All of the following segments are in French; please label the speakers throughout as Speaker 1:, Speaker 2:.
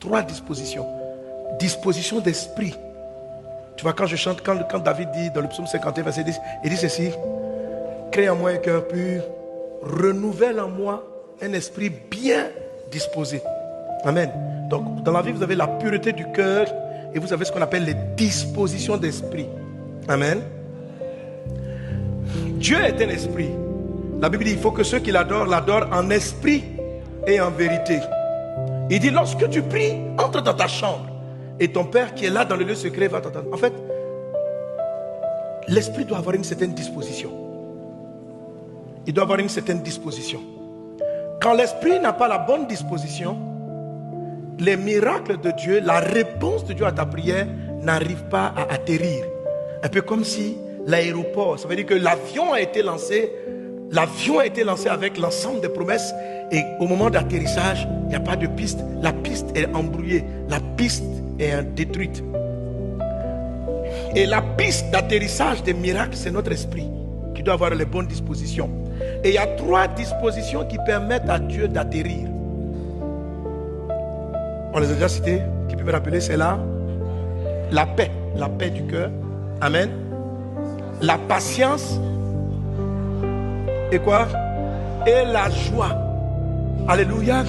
Speaker 1: 3 dispositions. Disposition d'esprit. Tu vois, quand je chante, quand David dit dans le psaume 51, verset 10, il dit ceci: crée en moi un cœur pur, renouvelle en moi un esprit bien disposé. Amen. Donc, dans la vie, vous avez la pureté du cœur et vous avez ce qu'on appelle les dispositions d'esprit. Amen. Dieu est un esprit. La Bible dit il faut que ceux qui l'adorent en esprit et en vérité. Il dit lorsque tu pries, entre dans ta chambre et ton Père qui est là dans le lieu secret va t'entendre. En fait, l'esprit doit avoir une certaine disposition. Il doit avoir une certaine disposition. Quand l'esprit n'a pas la bonne disposition, les miracles de Dieu, la réponse de Dieu à ta prière n'arrive pas à atterrir. Un peu comme si l'aéroport, ça veut dire que l'avion a été lancé avec l'ensemble des promesses et au moment d'atterrissage, il n'y a pas de piste. La piste est embrouillée, la piste est détruite. Et la piste d'atterrissage des miracles, c'est notre esprit qui doit avoir les bonnes dispositions. Et il y a 3 dispositions qui permettent à Dieu d'atterrir. On les a déjà citées. Qui peut me rappeler? C'est là la paix du cœur. Amen. La patience. Et quoi? Et la joie. Alléluia.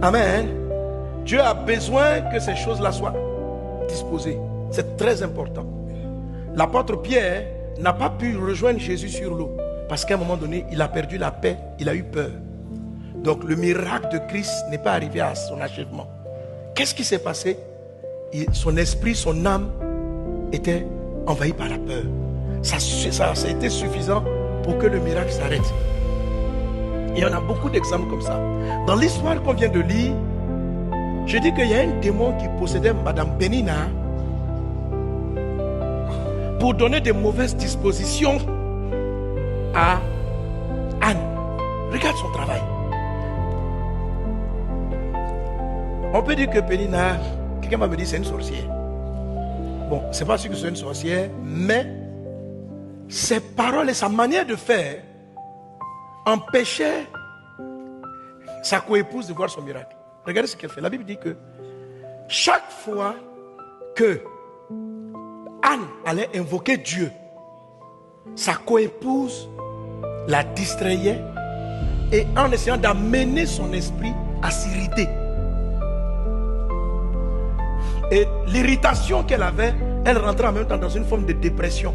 Speaker 1: Amen. Dieu a besoin que ces choses-là soient disposées. C'est très important. L'apôtre Pierre n'a pas pu rejoindre Jésus sur l'eau parce qu'à un moment donné, il a perdu la paix, il a eu peur. Donc le miracle de Christ n'est pas arrivé à son achèvement. Qu'est-ce qui s'est passé? Son esprit, son âme était envahi par la peur. Ça a été suffisant pour que le miracle s'arrête. Et on a beaucoup d'exemples comme ça. Dans l'histoire qu'on vient de lire, je dis qu'il y a un démon qui possédait Madame Pénina pour donner de mauvaises dispositions à Anne. Regarde son travail. On peut dire que Pénina, quelqu'un m'a dit c'est une sorcière. Bon, c'est pas sûr que c'est une sorcière, mais ses paroles et sa manière de faire empêchaient sa coépouse de voir son miracle. Regardez ce qu'elle fait. La Bible dit que chaque fois que Anne allait invoquer Dieu, sa coépouse la distrayait et en essayant d'amener son esprit à s'irriter. Et l'irritation qu'elle avait, elle rentrait en même temps dans une forme de dépression.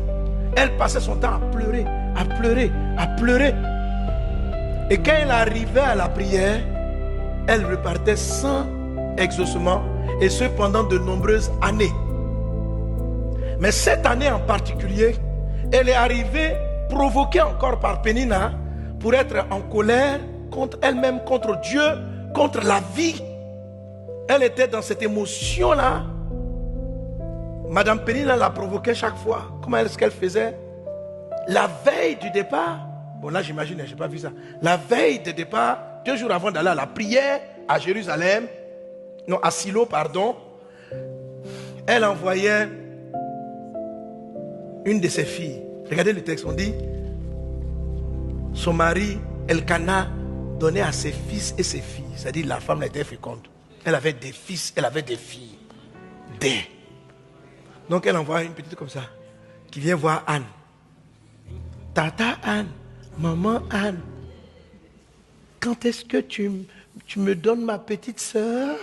Speaker 1: Elle passait son temps à pleurer, à pleurer, à pleurer. Et quand elle arrivait à la prière, elle repartait sans exaucement, et ce pendant de nombreuses années. Mais cette année en particulier, elle est arrivée, provoquée encore par Pénina, pour être en colère contre elle-même, contre Dieu, contre la vie. Elle était dans cette émotion-là. Madame Pénina la provoquait chaque fois. Comment est-ce qu'elle faisait? La veille du départ, bon là j'imagine, je n'ai pas vu ça. La veille du départ, 2 jours avant d'aller à la prière à Jérusalem, non à Silo, pardon, elle envoyait une de ses filles. Regardez le texte, on dit, son mari, Elkana, donnait à ses fils et ses filles. C'est-à-dire la femme était féconde. Elle avait des fils, elle avait des filles. Donc elle envoie une petite comme ça, qui vient voir Anne. Tata Anne, maman Anne, quand est-ce que tu me donnes ma petite sœur?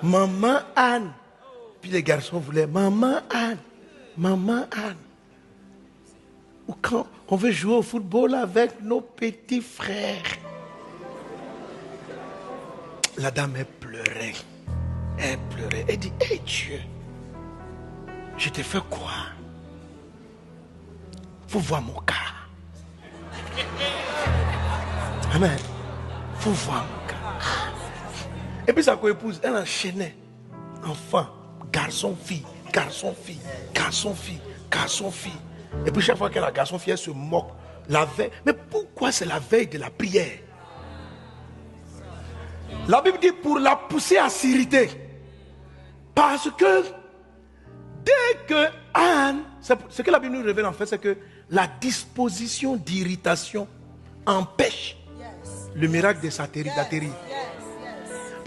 Speaker 1: Maman Anne. Puis les garçons voulaient maman Anne, maman Anne. Ou quand on veut jouer au football avec nos petits frères. La dame, elle pleurait. Elle pleurait. Elle dit, hé Dieu, je t'ai fait quoi? Faut voir mon cas. Amen. Faut voir mon cas. Et puis sa coépouse, elle enchaînait. Enfant, garçon, fille, garçon, fille, garçon, fille, garçon, fille. Et puis chaque fois qu'elle a garçon, fille, elle se moque. La veille. Mais pourquoi c'est la veille de la prière? La Bible dit pour la pousser à s'irriter. Parce que dès que Anne, ce que la Bible nous révèle en fait, c'est que la disposition d'irritation empêche le miracle de d'atterrir.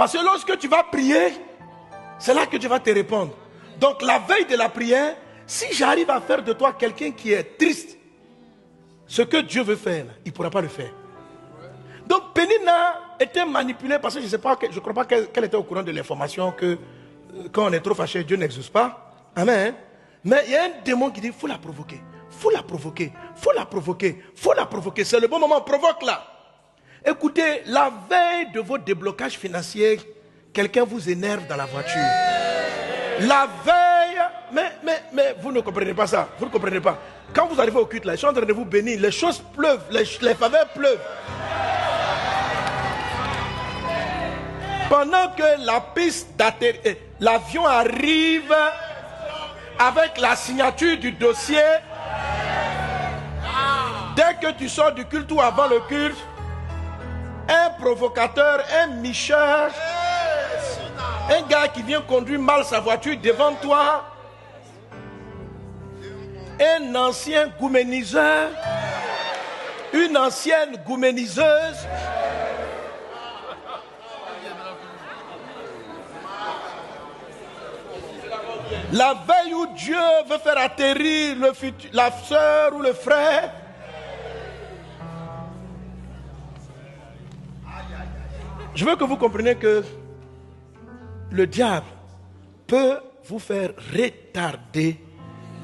Speaker 1: Parce que lorsque tu vas prier, c'est là que Dieu va te répondre. Donc la veille de la prière, si j'arrive à faire de toi quelqu'un qui est triste, ce que Dieu veut faire, il ne pourra pas le faire. Donc Pénina était manipulée parce que je ne crois pas qu'elle était au courant de l'information que quand on est trop fâché, Dieu n'exauce pas. Amen. Mais il y a un démon qui dit, il faut la provoquer. Il faut la provoquer. Il faut la provoquer. Il faut la provoquer. C'est le bon moment, provoque-la. Écoutez, la veille de vos déblocages financiers, quelqu'un vous énerve dans la voiture. La veille, mais vous ne comprenez pas ça. Vous ne comprenez pas. Quand vous arrivez au culte, là, je suis en train de vous bénir. Les choses pleuvent, les faveurs pleuvent. Pendant que la piste d'atterrissage, l'avion arrive avec la signature du dossier, dès que tu sors du culte ou avant le culte, un provocateur, un micheur, un gars qui vient conduire mal sa voiture devant toi, un ancien gouméniseur, une ancienne gouméniseuse, la veille où Dieu veut faire atterrir la soeur ou le frère, je veux que vous compreniez que le diable peut vous faire retarder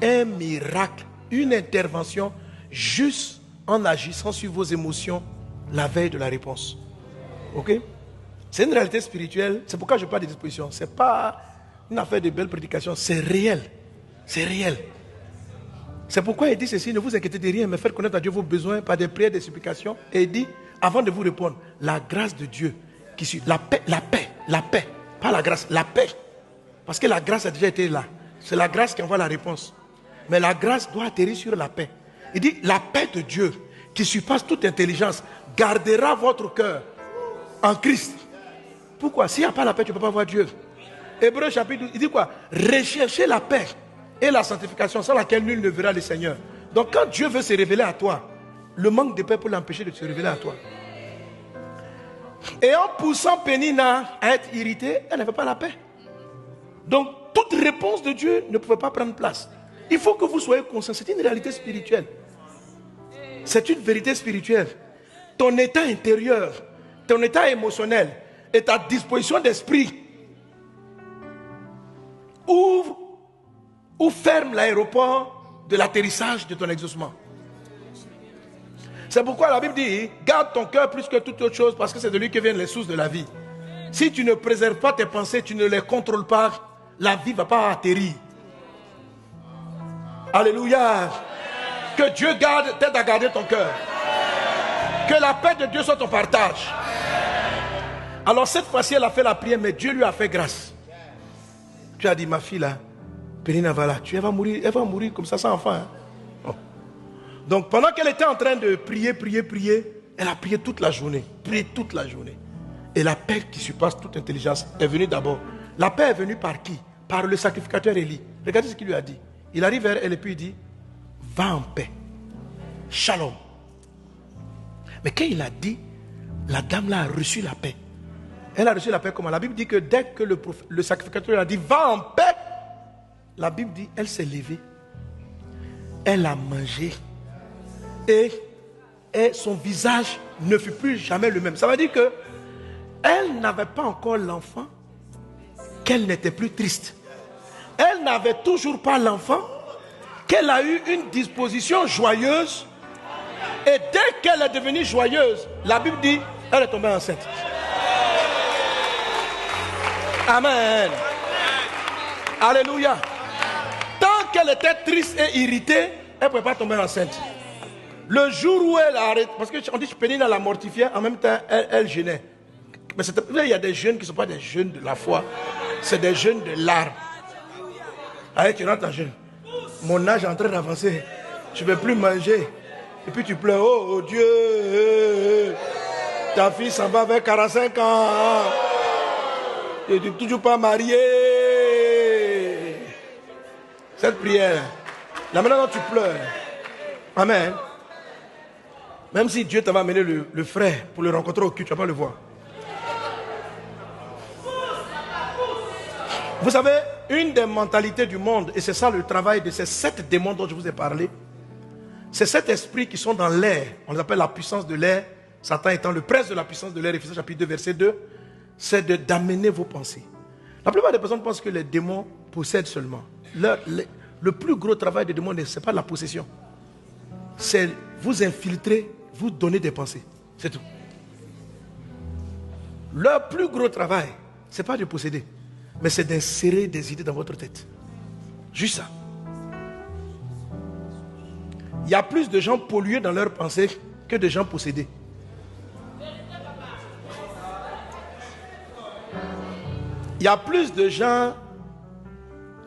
Speaker 1: un miracle, une intervention, juste en agissant sur vos émotions la veille de la réponse. Ok? C'est une réalité spirituelle. C'est pourquoi je parle de disposition. Ce n'est pas une affaire de belles prédications. C'est réel. C'est réel. C'est pourquoi il dit ceci, ne vous inquiétez de rien, mais faites connaître à Dieu vos besoins par des prières, des supplications. Et il dit, avant de vous répondre, la grâce de Dieu qui suit, la paix, pas la grâce, la paix. Parce que la grâce a déjà été là. C'est la grâce qui envoie la réponse. Mais la grâce doit atterrir sur la paix. Il dit, la paix de Dieu qui surpasse toute intelligence gardera votre cœur en Christ. Pourquoi? S'il n'y a pas la paix, tu ne peux pas voir Dieu. Hébreux chapitre 12, il dit quoi? Recherchez la paix et la sanctification sans laquelle nul ne verra le Seigneur. Donc quand Dieu veut se révéler à toi, le manque de paix peut l'empêcher de se révéler à toi. Et en poussant Pénina à être irritée, elle n'avait pas la paix. Donc toute réponse de Dieu ne pouvait pas prendre place. Il faut que vous soyez conscients, c'est une réalité spirituelle. C'est une vérité spirituelle. Ton état intérieur, ton état émotionnel et ta disposition d'esprit ouvre ou ferme l'aéroport de l'atterrissage de ton exaucement. C'est pourquoi la Bible dit, garde ton cœur plus que toute autre chose parce que c'est de lui que viennent les sources de la vie. Si tu ne préserves pas tes pensées, tu ne les contrôles pas, la vie ne va pas atterrir. Alléluia. Que Dieu t'aide à garder ton cœur. Que la paix de Dieu soit ton partage. Alors cette fois-ci, elle a fait la prière, mais Dieu lui a fait grâce. Tu as dit, ma fille là, Pénina va là, elle va mourir comme ça sans enfant. Hein? Oh. Donc pendant qu'elle était en train de prier, elle a prié toute la journée. Et la paix qui surpasse toute intelligence est venue d'abord. La paix est venue par qui? Par le sacrificateur Élie. Regardez ce qu'il lui a dit. Il arrive vers elle et puis il dit, va en paix. Shalom. Mais quand il a dit, la dame là a reçu la paix. Elle a reçu la paix comment? La Bible dit que dès que le sacrificateur a dit, va en paix, la Bible dit, elle s'est levée. Elle a mangé. Et son visage ne fut plus jamais le même. Ça veut dire que elle n'avait pas encore l'enfant, qu'elle n'était plus triste. Elle n'avait toujours pas l'enfant, qu'elle a eu une disposition joyeuse. Et dès qu'elle est devenue joyeuse, la Bible dit, elle est tombée enceinte. Amen. Alléluia. Tant qu'elle était triste et irritée, elle ne pouvait pas tomber enceinte. Le jour où elle a arrêté, parce qu'on dit que Pénina la mortifiait, en même temps, elle gênait. Mais il y a des jeunes qui ne sont pas des jeunes de la foi, c'est des jeunes de larmes. Allez, tu rentres en jeûne. Mon âge est en train d'avancer. Je ne vais plus manger. Et puis tu pleures. Oh Dieu. Ta fille s'en va vers 45 ans. Et tu n'es toujours pas marié. Cette prière. Là maintenant tu pleures. Amen. Même si Dieu t'avait amené le frère pour le rencontrer au culte, tu ne vas pas le voir. Vous savez, une des mentalités du monde, et c'est ça le travail de ces 7 démons dont je vous ai parlé, c'est 7 esprits qui sont dans l'air. On les appelle la puissance de l'air. Satan étant le prince de la puissance de l'air, Éphésiens chapitre 2, verset 2, c'est d'amener vos pensées. La plupart des personnes pensent que les démons possèdent seulement. Le plus gros travail des démons, ce n'est pas la possession. C'est vous infiltrer, vous donner des pensées. C'est tout. Leur plus gros travail, ce n'est pas de posséder, mais c'est d'insérer des idées dans votre tête. Juste ça. Il y a plus de gens pollués dans leurs pensées que de gens possédés. Il y a plus de gens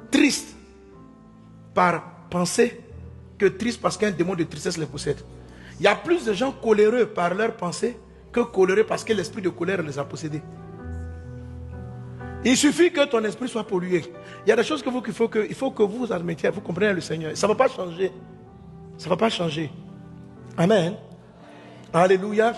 Speaker 1: tristes par pensée que tristes parce qu'un démon de tristesse les possède. Il y a plus de gens coléreux par leur pensée que coléreux parce que l'esprit de colère les a possédés. Il suffit que ton esprit soit pollué. Il y a des choses qu'il faut que vous admettiez, vous compreniez le Seigneur. Ça ne va pas changer. Ça ne va pas changer. Amen. Alléluia.